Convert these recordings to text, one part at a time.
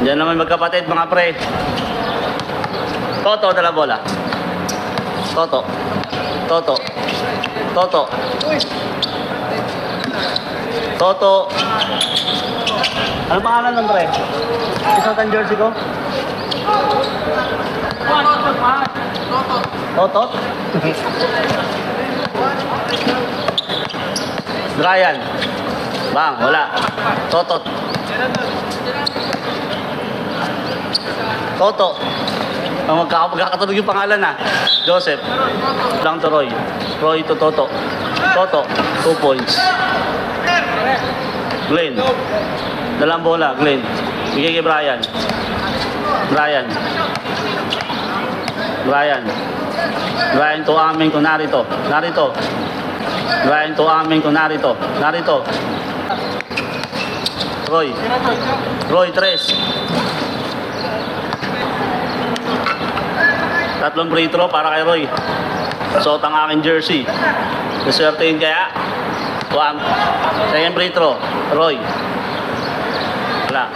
Diyan naman magkapatid mga pre. Toto dala bola. Toto. Toto. Toto. Toto. Ano pangalan ng pre? Isang tan jersey ko? Toto. Brian. Bang, wala. Toto. Toto. Ang magkakatunog yung pangalan na. Joseph. Lang to Roy. Roy to Toto. Toto. 2 points. Glenn. Dalang bola. Glenn. Bigay kay Brian. Brian. Brian. Brian to amin kung narito. Narito. Brian to amin kung narito. Narito. Roy. Roy, 3. Tatlong free throw para kay Roy. Suot ang aking jersey. Naswertein kaya? Second free throw. Roy. Wala.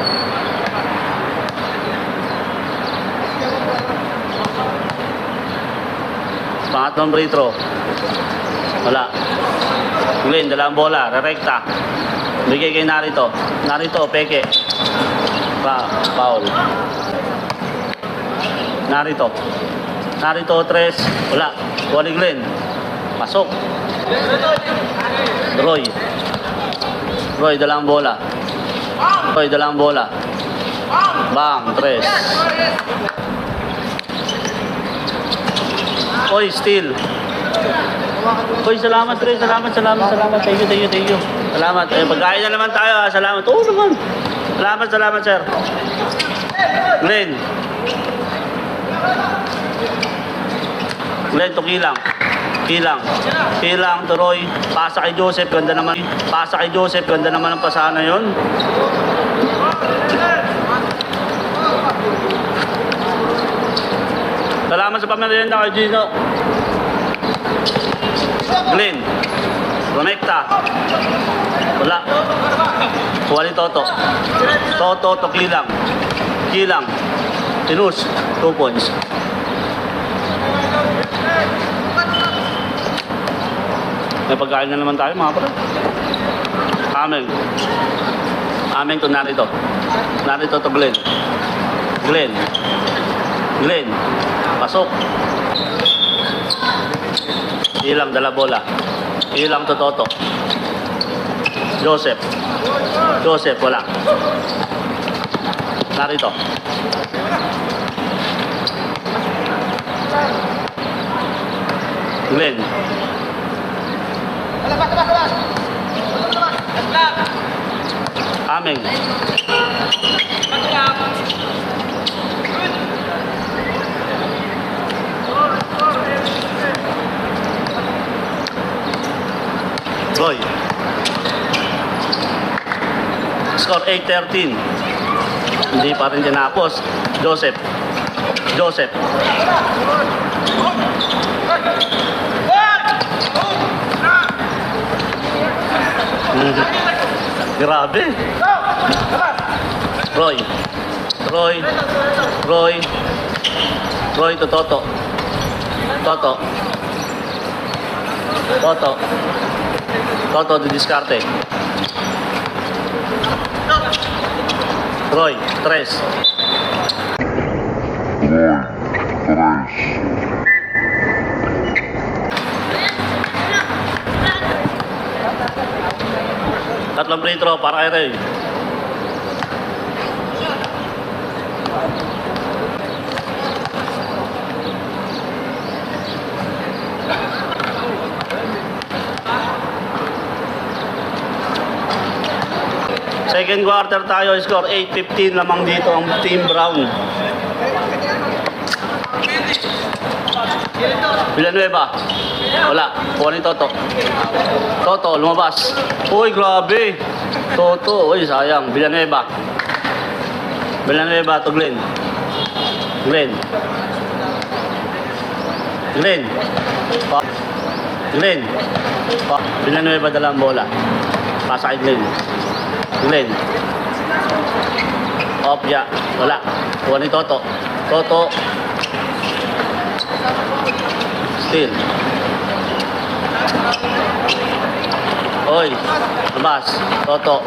Pangatlong free throw. Wala. Glenn, dalang bola. Rerekta. Bigay kay Narito. Narito, peke. Foul. Narito. Narito, 3. Wala. Wali Glenn. Pasok. Roy. Roy, dalang bola. Roy, dalang bola. Bang, 3. Oy, steal. Oy, salamat, Tre. Salamat. Thank you. Salamat. Pagkain na naman tayo, ha. Salamat. Oo naman. Salamat, sir. Glenn. Glenn, to Kilang. Kilang to Roy. Pasa kay Joseph. Ganda naman ang pasana yon. Salamat sa pamerienda kay Gino. Glenn. Connecta. Wala. Wali Toto. Toto to Kilang. Tinus. 2 points. May pagkain na naman tayo mga pala. Amen to Narito. Narito to Glenn. Glenn. Pasok. Ilang dala bola. Ilang to Toto. Joseph, wala. Narito. Glenn. Amen. Roy. Score 8-13. Hindi pa rin tinapos. Joseph. Grabe. Roy to Toto. Toto di diskarte. Roy, 3. Tatlong free throw para kay Ray. Second quarter tayo, score 8-15 lamang dito ang Team Brown. Villanueva. Wala. Kuha ni Toto. Toto, lumabas. Uy, grabe. Toto. Uy, sayang. Villanueva to Glenn. Villanueva dalang bola. Pasa kay Glenn. Opya. Wala. Kuha ni Toto. Toto. Steal. Oy. Labas. Toto.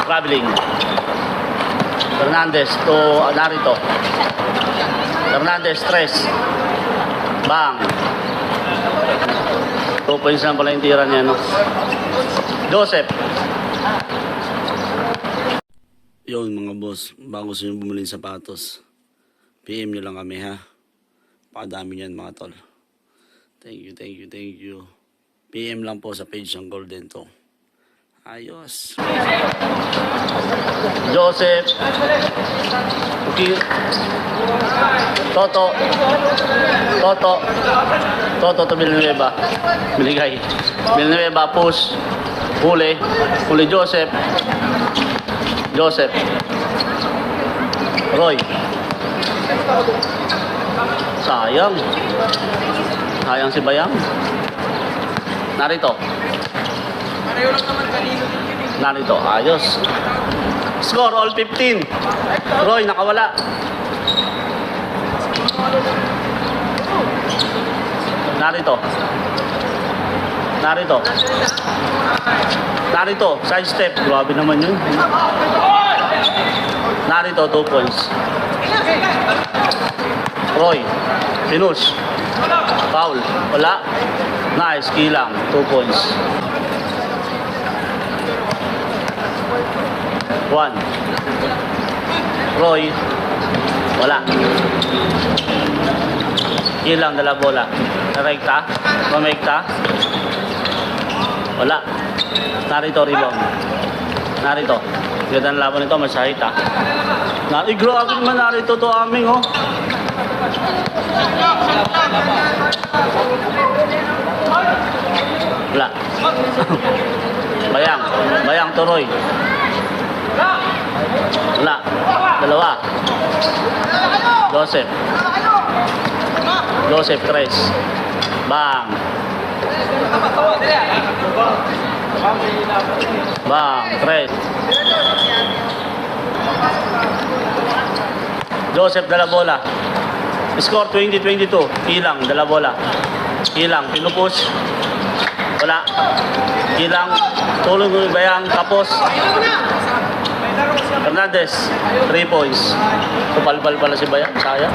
Traveling. Fernandez to Narito. Fernandez, stress. Bang. 2 points lang pala yung tira niya, no? Joseph. Yun mga boss, bago gusto nyo bumili ng sapatos, PM nyo lang kami ha. Pakadami niyan mga tol. Thank you. PM lang po sa page ng Golden to. Ayos. Joseph. Okay. Toto to Villanueva. Biligay. Villanueva push. Huli Joseph. Roy. Sayang si Bayang. Narito, ayos. Score all 15. Roy nakawala. Narito, side step. Grabe naman yun. Narito, 2 points. Roy, pinush. Foul, wala. Nice, kilang, 2 points. 1. Roy, wala. Kilang, dala bola. Rekta, pamekta. Wala. Narito, rebound. Narito. Ganda ng laban nito, masahit ha. Grabe naman narito to aming oh. Wala. Bayang Toroy. Wala. Dalawa. Joseph Tres. Bang. Tres. Joseph, dala bola. Score 20-22. Kilang, dala bola. Kilang, pinupush. Wala. Kilang, tulong ng Bayang, tapos. Fernandez, 3 points. Kupalpal pala si Bayang, sayang.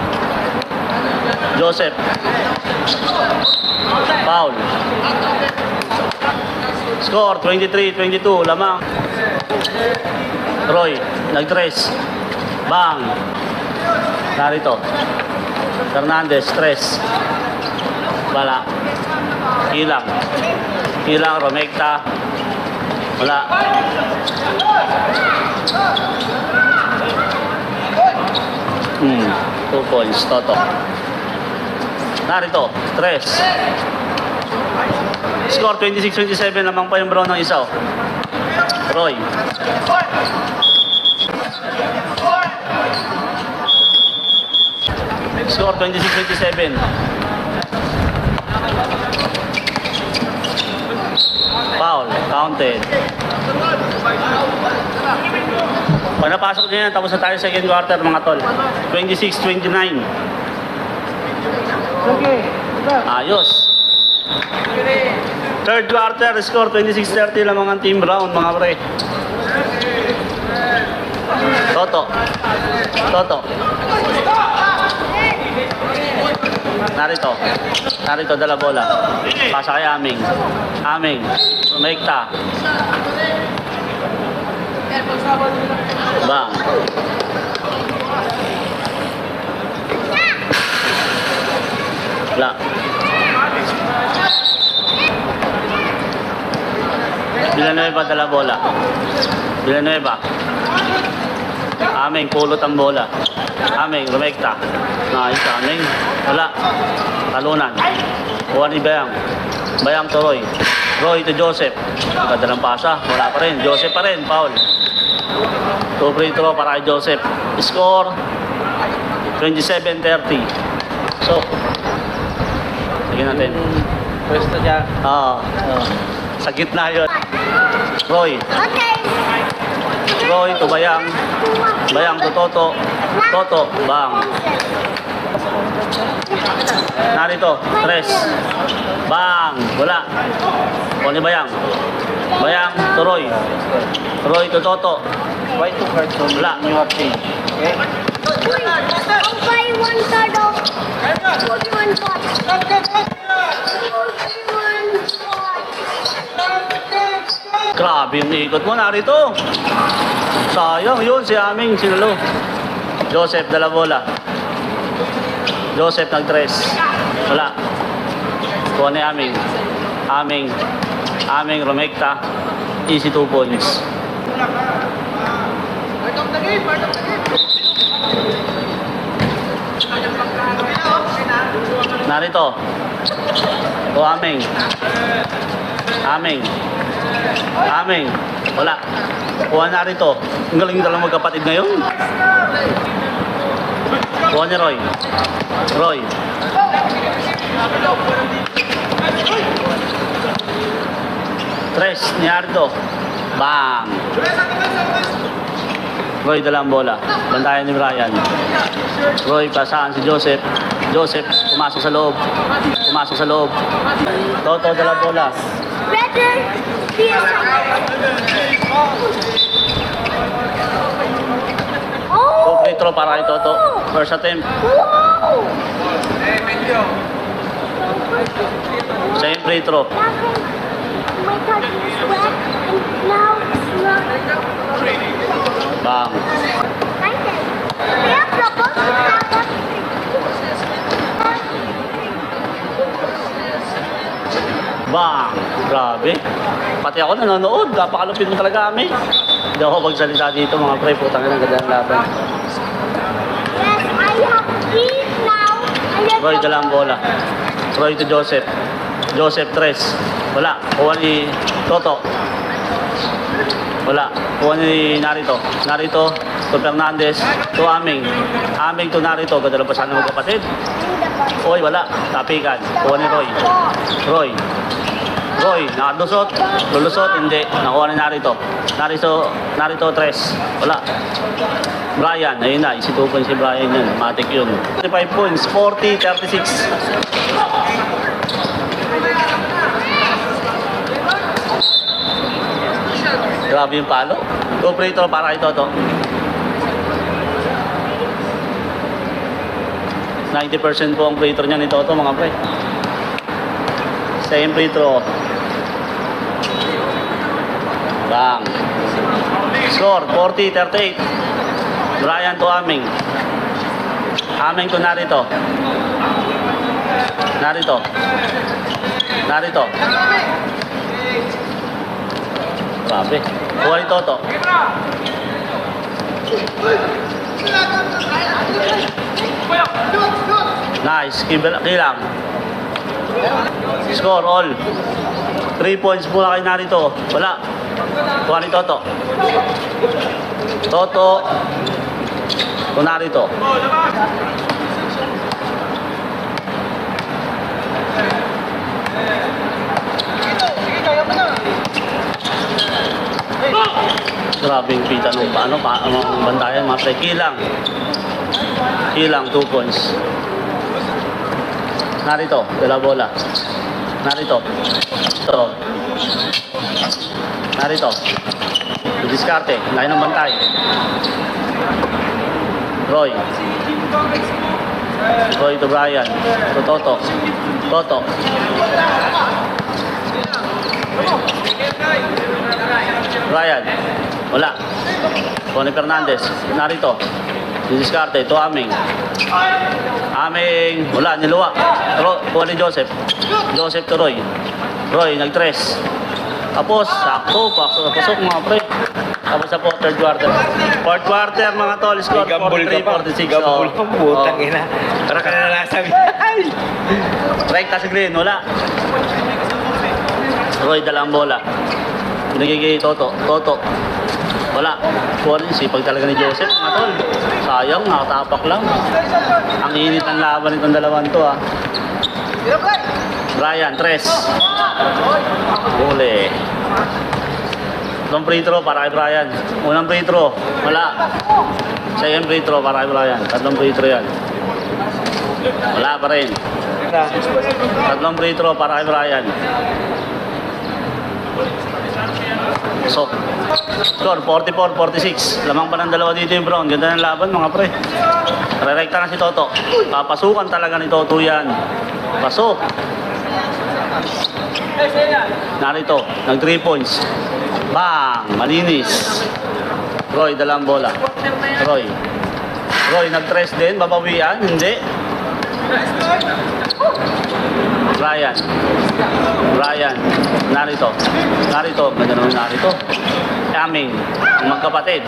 Joseph. Foul. Score 23-22, lamang. Roy, nag-tres. Bang. Narito. Fernandez, stress. Wala. Kilang, Romekta. Wala. Hmm, 2 points, Toto. Narito, tres. Score 26-27, lamang pa yung brown ng isa. Roy. Score 26-27. Foul, counted. Pag napasok niya yan, tapos na tayo second quarter mga tol. 26-29. Ayos. Third quarter, score 26-30 lamang ang Team Brown mga pre. Toto. Narito dala bola. Pasa kay Aming. Romekta. Bang. Wala. Villanueva dala bola. Aming, pulot ang bola. Aming, Romekta. Nice, Aming. Wala. Talunan. Kuha ni Bayang to Roy. Roy to Joseph. Ganda ng pasa. Wala pa rin. Joseph pa rin. Foul. 2 free throw para kay Joseph. Score 27-30. So, sige natin. Pwesto siya. Oo. Sa gitna yun. Roy. Okay. Roy to Bayang. Bayang to Toto. Toto. Bang. Narito. Tres. Bang. Wala. O ni Bayang. Bayang to Roy. Roy to Toto. Why two cards only? Wala. You have change. Okay? I'll buy one card of 41 pots. 41 pots. Grabe yung ikot mo. Narito. Sayang. Yun si aming sinalo. Joseph dala bola. Joseph nag-tres. Wala. Kuha ni aming. Aming Romecta. Easy 2 points. Narito. O aming. Aming. Wala. Kuha narito. Ang galing talang magkapatid ngayon. Kuha ni Roy. Roy. Tres ni Ardo. Bang. Roy dalang bola. Bantayan ni Brian. Roy pasaan si Joseph. Joseph pumasok sa loob. Toto dalang bola. Better be a Oh! Free throw para kay Toto. First attempt. Wow! Same free throw. My card is wet and now it's not. Bang. Kaya propose dapat. Bang. Grabe. Pati ako nanonood. Napakalupit mo talaga kami. Hindi ako magsalita dito mga pre. Putang ina, ganda ng laban. Yes, I have three now. Roy dalang bola. Roy to Joseph. Joseph tres. Wala. Kuha ni Toto. Wala. Kuha ni Narito. Narito to Fernandez to Aming. Aming to Narito. Ganda lang pa sana magkapatid. Oy, wala. Tapikan. Kuha ni Roy. Roy. Roy, nakalusot. Lulusot, hindi. Nakuha ni Narito. Narito tres. Wala. Brian, ayun na. Isi 2 points si Brian yun. Matic yun. 35 points. 40-36. Grabe yung palo. Go free throw para kay Toto. 90% po ang free throw niya ni Toto mga pre. Same free throw. Bang. Score 40-38. Brian to Aming. Aming to Narito. Narito. Grabe. Kuha ni Toto. Nice. Kilang. Score all. 3 points mula kay Narito. Wala. Kuha ni Toto. Toto. To Narito. Grabe yung pita nung paano ang bantayan mga pre. Kilang 2 points. Narito, dala bola. Narito. Diskarte, lain ng bantay. Roy to Brian. To Toto. Brian. Wala. Tony Fernandez. Narito. Diskarte. To Aming. Wala. Niluwa. Kuha ni Joseph. Joseph to Roy. Roy, nag-tres. Tapos, sakto. Pasok mga pre. Tapos sa po, third quarter. Fourth quarter, mga tol. Score 43-46. Gambol ka, putang ina. Para ka na nasabi. Rekta si Green, wala. Roy, dalang bola. Binigay kay Toto. Wala. Kuha rin, sipag talaga ni Joseph, mga tol. Sayang, nakatapak lang. Ang init ng laban itong dalawang to, ah. Brian, 3. Huli. Tatlong free throw para kay Brian. Unang free throw, wala. Second free throw para kay Brian. Tatlong free throw yan. Wala pa rin. Tatlong free throw para kay Brian. So, score 44-46. Lamang pa ng dalawa dito yung Brown. Ganda ng laban mga pre. Rerekta na si Toto. Papasukan talaga ni Toto yan. Pasok. Narito, nag 3 points. Bang! Malinis. Roy, dalang bola. Roy. Roy, nag-tres din. Babawian. Hindi. Brian. Brian. Narito. Narito. Ganda naman narito. Coming. Ang magkapatid.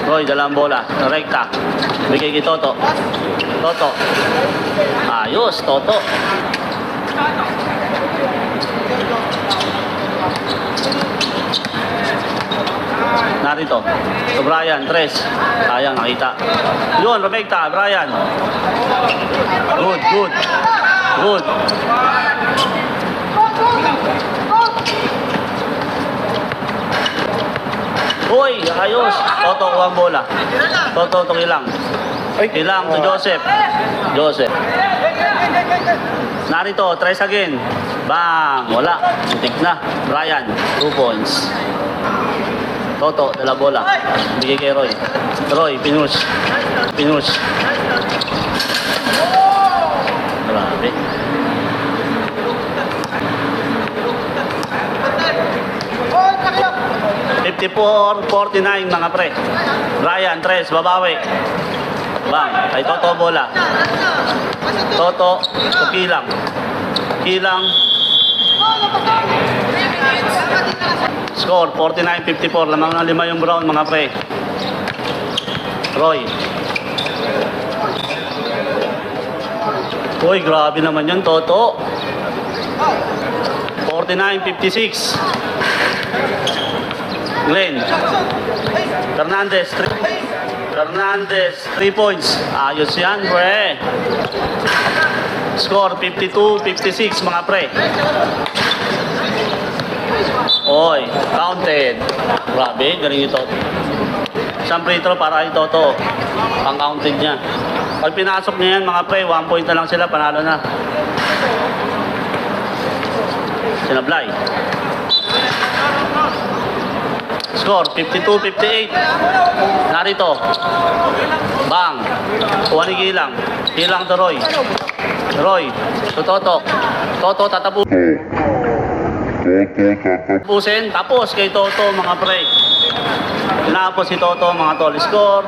Roy, dalang bola. Rekta. Bigay kay Toto. Toto. Ayos, Toto. Narito. So Brian, 3. Sayang, nakita. Yun, Rebecta, Brian. Good, good. Good. Uy, ayos. Toto, kuha ang bola. Toto, ilang. Ilang to Joseph. Joseph. Narito, tries again. Bang! Wala. Muntik na. Brian, 2 points. Toto, dala bola. Bigay kay Roy. Roy, pinush. Pinush. Grabe. $54-49 mga pre. Brian, 3, babawi. Bang, kay Toto bola. Toto, to Kilang. Kilang. Score, 49-54. Lamang na 5 yung Brown, mga pre. Roy. Uy, grabe naman yun, Toto. 49-56. Glenn. Fernandez, 3 points. Ayos yan, pre. Score, 52-56, mga pre. Oy, counted. Grabe, galing ito. Isang free throw para kay Toto. Pang-counted niya. Pag pinasok niya yan, mga pre, 1 point na lang sila, panalo na. Sinablay. Score, 52-58. Narito. Bang. Kuha ni Gilang. Gilang to Roy. Roy, to Toto. Toto, tapusin. Tapos kay Toto, mga pre. Tinapos si Toto, mga tol. Score,